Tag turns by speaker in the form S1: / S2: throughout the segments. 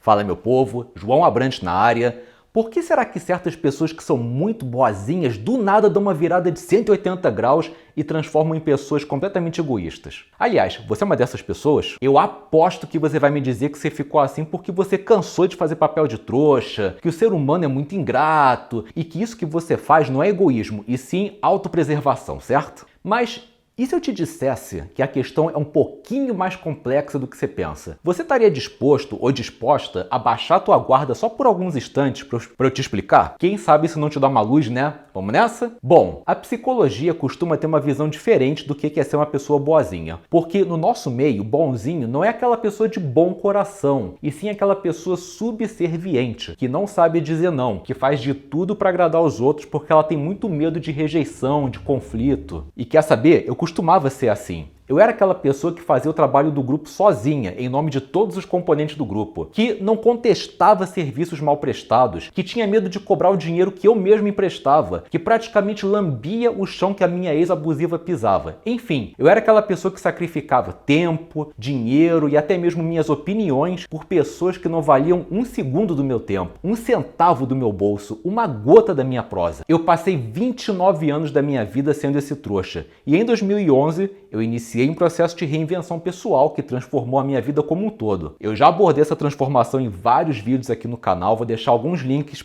S1: Fala meu povo, João Abrantes na área. Por que será que certas pessoas que são muito boazinhas do nada dão uma virada de 180 graus e transformam em pessoas completamente egoístas? Aliás, você é uma dessas pessoas? Eu aposto que você vai me dizer que você ficou assim porque você cansou de fazer papel de trouxa, que o ser humano é muito ingrato e que isso que você faz não é egoísmo, e sim autopreservação, certo? Mas e se eu te dissesse que a questão é um pouquinho mais complexa do que você pensa? Você estaria disposto ou disposta a baixar a tua guarda só por alguns instantes para eu te explicar? Quem sabe isso não te dá uma luz, né? Vamos nessa? Bom, a psicologia costuma ter uma visão diferente do que é ser uma pessoa boazinha. Porque no nosso meio, bonzinho não é aquela pessoa de bom coração, e sim aquela pessoa subserviente, que não sabe dizer não, que faz de tudo para agradar os outros porque ela tem muito medo de rejeição, de conflito. E quer saber? Eu costumava ser assim. Eu era aquela pessoa que fazia o trabalho do grupo sozinha, em nome de todos os componentes do grupo, que não contestava serviços mal prestados, que tinha medo de cobrar o dinheiro que eu mesmo emprestava, que praticamente lambia o chão que a minha ex abusiva pisava. Enfim, eu era aquela pessoa que sacrificava tempo, dinheiro e até mesmo minhas opiniões por pessoas que não valiam um segundo do meu tempo, um centavo do meu bolso, uma gota da minha prosa. Eu passei 29 anos da minha vida sendo esse trouxa, e em 2011 eu iniciei um processo de reinvenção pessoal que transformou a minha vida como um todo. Eu já abordei essa transformação em vários vídeos aqui no canal, vou deixar alguns links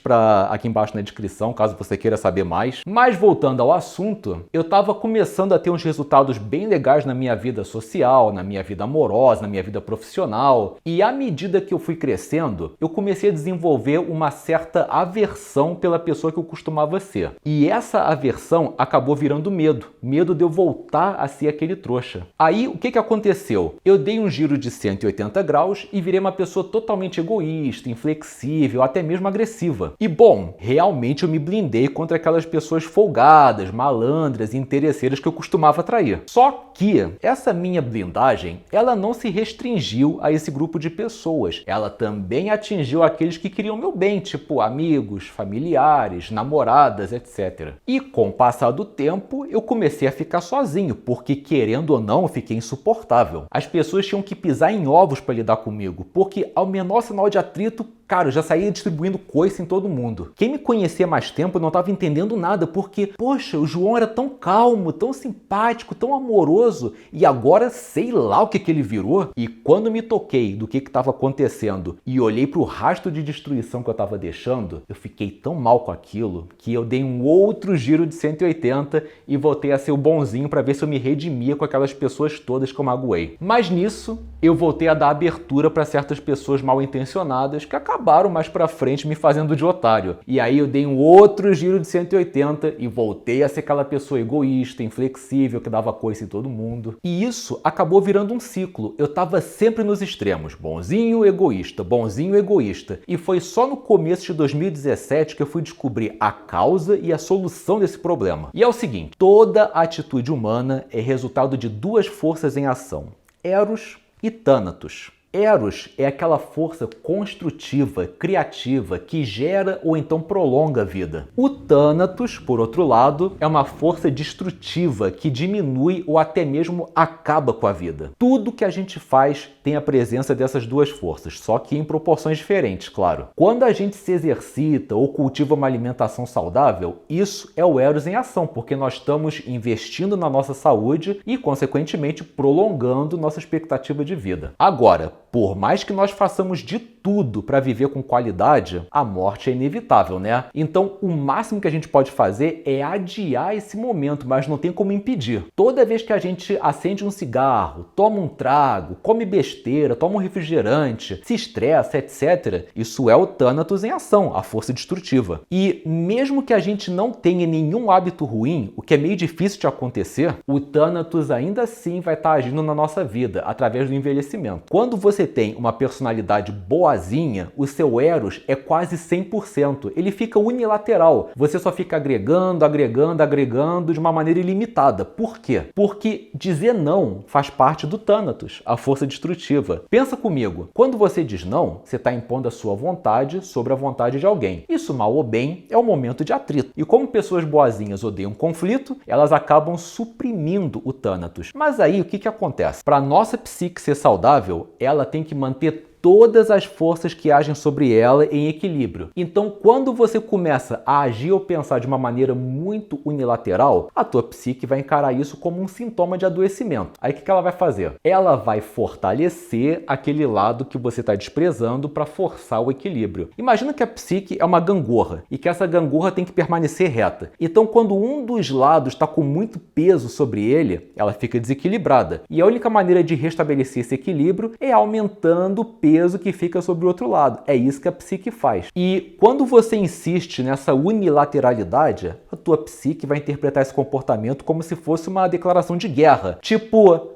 S1: aqui embaixo na descrição, caso você queira saber mais. Mas voltando ao assunto, eu estava começando a ter uns resultados bem legais na minha vida social, na minha vida amorosa, na minha vida profissional, e à medida que eu fui crescendo, eu comecei a desenvolver uma certa aversão pela pessoa que eu costumava ser. E essa aversão acabou virando medo de eu voltar a ser aquele trouxa. Aí, o que aconteceu? Eu dei um giro de 180 graus e virei uma pessoa totalmente egoísta, inflexível, até mesmo agressiva. E bom, realmente eu me blindei contra aquelas pessoas folgadas, malandras e interesseiras que eu costumava atrair. Só que essa minha blindagem, ela não se restringiu a esse grupo de pessoas. Ela também atingiu aqueles que queriam meu bem, tipo amigos, familiares, namoradas, etc. E com o passar do tempo, eu comecei a ficar sozinho, porque querendo ou não, eu fiquei insuportável. As pessoas tinham que pisar em ovos para lidar comigo, porque ao menor sinal de atrito, cara, eu já saía distribuindo coice em todo mundo. Quem me conhecia há mais tempo não estava entendendo nada, porque, poxa, o João era tão calmo, tão simpático, tão amoroso, e agora sei lá o que ele virou. E quando me toquei do que estava acontecendo e olhei para o rastro de destruição que eu estava deixando, eu fiquei tão mal com aquilo que eu dei um outro giro de 180 e voltei a ser o bonzinho para ver se eu me redimia com aquelas pessoas todas que eu magoei. Mas nisso, eu voltei a dar abertura para certas pessoas mal intencionadas que acabaram mais pra frente me fazendo de otário. E aí eu dei um outro giro de 180 e voltei a ser aquela pessoa egoísta, inflexível, que dava coice em todo mundo. E isso acabou virando um ciclo. Eu tava sempre nos extremos, bonzinho, egoísta, bonzinho, egoísta. E foi só no começo de 2017 que eu fui descobrir a causa e a solução desse problema. E é o seguinte, toda atitude humana é resultado de duas forças em ação, Eros e Thanatos. Eros é aquela força construtiva, criativa, que gera ou então prolonga a vida. O Thanatos, por outro lado, é uma força destrutiva que diminui ou até mesmo acaba com a vida. Tudo que a gente faz tem a presença dessas duas forças, só que em proporções diferentes, claro. Quando a gente se exercita ou cultiva uma alimentação saudável, isso é o Eros em ação, porque nós estamos investindo na nossa saúde e, consequentemente, prolongando nossa expectativa de vida. Agora, por mais que nós façamos de tudo para viver com qualidade, a morte é inevitável, né? Então, o máximo que a gente pode fazer é adiar esse momento, mas não tem como impedir. Toda vez que a gente acende um cigarro, toma um trago, come besteira, toma um refrigerante, se estressa, etc., isso é o Thanatos em ação, a força destrutiva. E mesmo que a gente não tenha nenhum hábito ruim, o que é meio difícil de acontecer, o Thanatos ainda assim vai estar agindo na nossa vida, através do envelhecimento. Quando você tem uma personalidade boazinha, o seu Eros é quase 100%. Ele fica unilateral. Você só fica agregando, agregando, agregando de uma maneira ilimitada. Por quê? Porque dizer não faz parte do Thanatos, a força destrutiva. Pensa comigo, quando você diz não, você está impondo a sua vontade sobre a vontade de alguém. Isso, mal ou bem, é um momento de atrito. E como pessoas boazinhas odeiam conflito, elas acabam suprimindo o Thanatos. Mas aí, o que acontece? Para a nossa psique ser saudável, ela tem que manter todas as forças que agem sobre ela em equilíbrio. Então, quando você começa a agir ou pensar de uma maneira muito unilateral, a tua psique vai encarar isso como um sintoma de adoecimento. Aí o que ela vai fazer? Ela vai fortalecer aquele lado que você está desprezando para forçar o equilíbrio. Imagina que a psique é uma gangorra e que essa gangorra tem que permanecer reta. Então, quando um dos lados está com muito peso sobre ele, ela fica desequilibrada. E a única maneira de restabelecer esse equilíbrio é aumentando o peso que fica sobre o outro lado. É isso que a psique faz. E quando você insiste nessa unilateralidade, a tua psique vai interpretar esse comportamento como se fosse uma declaração de guerra. Tipo,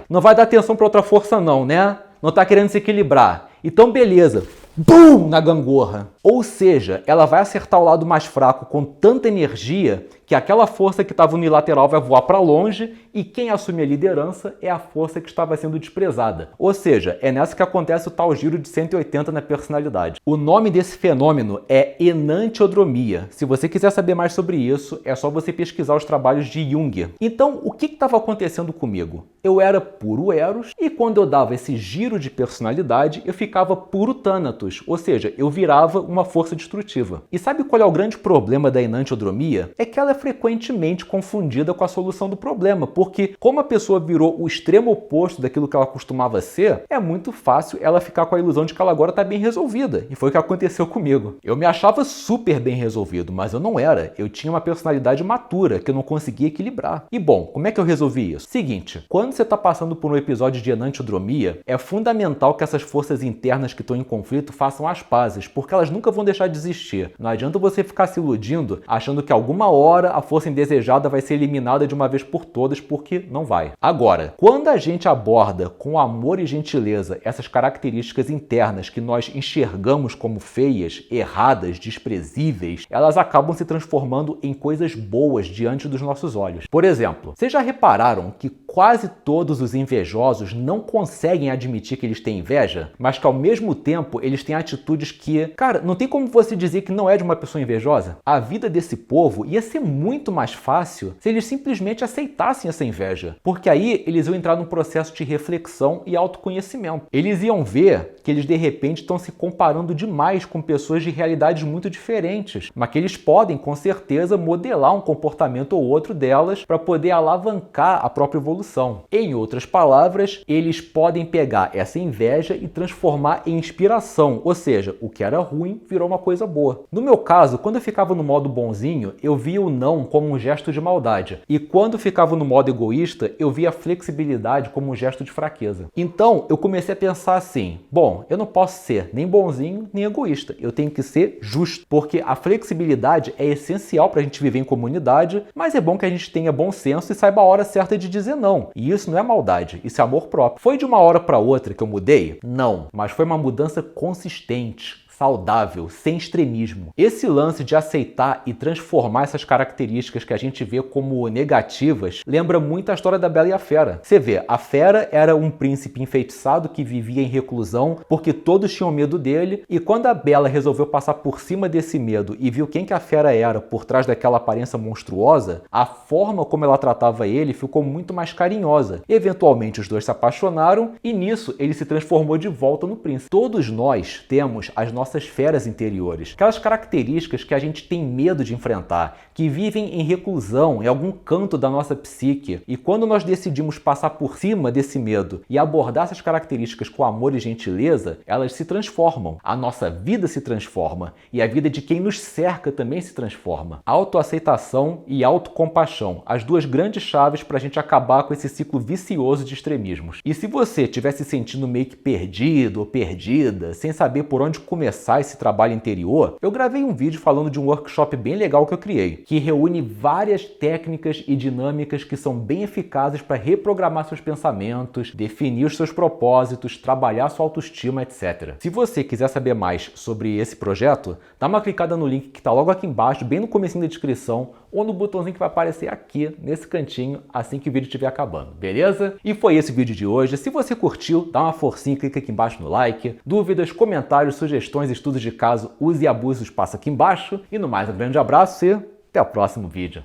S1: não vai dar atenção para outra força não, né? Não tá querendo se equilibrar. Então beleza, BUM! Na gangorra. Ou seja, ela vai acertar o lado mais fraco com tanta energia que aquela força que estava unilateral vai voar para longe e quem assume a liderança é a força que estava sendo desprezada. Ou seja, é nessa que acontece o tal giro de 180 na personalidade. O nome desse fenômeno é enantiodromia. Se você quiser saber mais sobre isso, é só você pesquisar os trabalhos de Jung. Então, o que estava acontecendo comigo? Eu era puro Eros e quando eu dava esse giro de personalidade, eu ficava puro Thanatos, ou seja, eu virava uma força destrutiva. E sabe qual é o grande problema da enantiodromia? É que ela é frequentemente confundida com a solução do problema, porque como a pessoa virou o extremo oposto daquilo que ela costumava ser, é muito fácil ela ficar com a ilusão de que ela agora está bem resolvida. E foi o que aconteceu comigo. Eu me achava super bem resolvido, mas eu não era. Eu tinha uma personalidade matura que eu não conseguia equilibrar. E bom, como é que eu resolvi isso? Seguinte, quando você está passando por um episódio de enantiodromia, é fundamental que essas forças internas que estão em conflito façam as pazes, porque elas nunca vão deixar de existir. Não adianta você ficar se iludindo achando que alguma hora a força indesejada vai ser eliminada de uma vez por todas, porque não vai. Agora, quando a gente aborda com amor e gentileza essas características internas que nós enxergamos como feias, erradas, desprezíveis, elas acabam se transformando em coisas boas diante dos nossos olhos. Por exemplo, vocês já repararam que quase todos os invejosos não conseguem admitir que eles têm inveja, mas que ao mesmo tempo eles têm atitudes que, cara, não tem como você dizer que não é de uma pessoa invejosa? A vida desse povo ia ser muito mais fácil se eles simplesmente aceitassem essa inveja, porque aí eles iam entrar num processo de reflexão e autoconhecimento. Eles iam ver que eles de repente estão se comparando demais com pessoas de realidades muito diferentes, mas que eles podem com certeza modelar um comportamento ou outro delas para poder alavancar a própria evolução. Em outras palavras, eles podem pegar essa inveja e transformar em inspiração, ou seja, o que era ruim virou uma coisa boa. No meu caso, quando eu ficava no modo bonzinho, eu via o não como um gesto de maldade. E quando ficava no modo egoísta, eu via a flexibilidade como um gesto de fraqueza. Então, eu comecei a pensar assim, bom, eu não posso ser nem bonzinho, nem egoísta. Eu tenho que ser justo, porque a flexibilidade é essencial para a gente viver em comunidade, mas é bom que a gente tenha bom senso e saiba a hora certa de dizer não. E isso não é maldade, isso é amor próprio. Foi de uma hora para outra que eu mudei? Não, mas foi uma mudança consistente, saudável, sem extremismo. Esse lance de aceitar e transformar essas características que a gente vê como negativas lembra muito a história da Bela e a Fera. Você vê, a Fera era um príncipe enfeitiçado que vivia em reclusão porque todos tinham medo dele, e quando a Bela resolveu passar por cima desse medo e viu quem que a Fera era por trás daquela aparência monstruosa, a forma como ela tratava ele ficou muito mais carinhosa. Eventualmente os dois se apaixonaram e nisso ele se transformou de volta no príncipe. Todos nós temos as nossas feras interiores, aquelas características que a gente tem medo de enfrentar, que vivem em reclusão, em algum canto da nossa psique. E quando nós decidimos passar por cima desse medo e abordar essas características com amor e gentileza, elas se transformam. A nossa vida se transforma e a vida de quem nos cerca também se transforma. Autoaceitação e autocompaixão, as duas grandes chaves para a gente acabar com esse ciclo vicioso de extremismos. E se você estiver se sentindo meio que perdido ou perdida, sem saber por onde começar esse trabalho interior, eu gravei um vídeo falando de um workshop bem legal que eu criei, que reúne várias técnicas e dinâmicas que são bem eficazes para reprogramar seus pensamentos, definir os seus propósitos, trabalhar sua autoestima, etc. Se você quiser saber mais sobre esse projeto, dá uma clicada no link que está logo aqui embaixo, bem no comecinho da descrição, ou no botãozinho que vai aparecer aqui, nesse cantinho, assim que o vídeo estiver acabando, beleza? E foi esse o vídeo de hoje. Se você curtiu, dá uma forcinha, clica aqui embaixo no like. Dúvidas, comentários, sugestões, estudos de caso, use e abuse do espaço aqui embaixo. E no mais, um grande abraço e até o próximo vídeo.